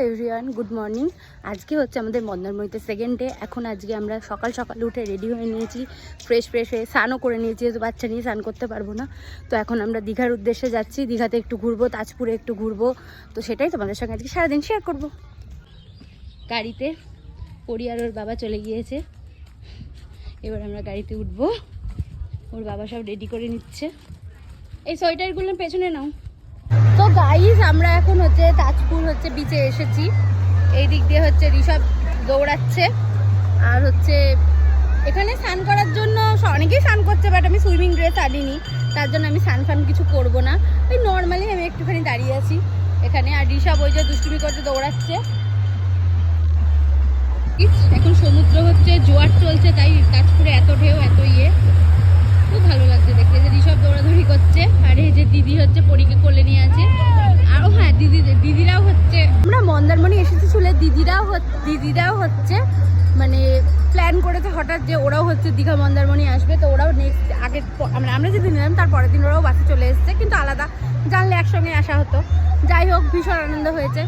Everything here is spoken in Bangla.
Everyone, good morning. আজকে হচ্ছে আমাদের মন্দারমণিতে সেকেন্ড ডে। এখন আজকে আমরা সকাল সকাল উঠে রেডি হয়ে নিয়েছি, ফ্রেশ হয়ে স্নানও করে নিয়েছি, যেহেতু বাচ্চা নিয়ে স্নান করতে পারবো না। তো এখন আমরা দীঘার উদ্দেশ্যে যাচ্ছি। দীঘাতে একটু ঘুরবো, তাজপুরে একটু ঘুরবো। তো সেটাই তোমাদের সঙ্গে আজকে সারাদিন শেয়ার করবো। গাড়িতে পরি আর ওর বাবা চলে গিয়েছে, এবার আমরা গাড়িতে উঠবো। ওর বাবা সব রেডি করে নিচ্ছে। এই সোয়েটারগুলো পেছনে নাও। তো গাইস, আমরা এখন হচ্ছে তাজপুর বিচে এসেছি। এই দিক দিয়ে হচ্ছে ঋষভ দৌড়াচ্ছে, আর হচ্ছে এখানে স্নান করার জন্য অনেকেই স্নান করছে, বাট আমি সুইমিং ড্রেস আনিনি, তার জন্য আমি স্নান ফান কিছু করবো না। ওই নর্মালি আমি একটুখানি দাঁড়িয়ে আছি এখানে। আর ঋষভ ওই যে দুষ্টুমি করতে দৌড়াচ্ছে। এখন সমুদ্র হচ্ছে, জোয়ার চলছে, তাই তাজপুরে এত ঢেউ, এত খুব ভালো লাগছে দেখতে যে ঋষভ দৌড়াদৌড়ি করছে। আর এই যে দিদি হচ্ছে পরীকে কোলে নিয়ে আছে। আর হ্যাঁ, দিদিরাও হচ্ছে, আমরা মন্দারমণি এসেছি চলে, দিদিরাও হচ্ছে মানে প্ল্যান করেছে হঠাৎ যে ওরাও হচ্ছে দীঘা মন্দারমণি আসবে। তো ওরাও নেক্সট আমরা যেদিন নিলাম তার পরের দিন ওরাও বাসে চলে এসছে, কিন্তু আলাদা, জানলে একসঙ্গে আসা হতো। যাই হোক, ভীষণ আনন্দ হয়েছে।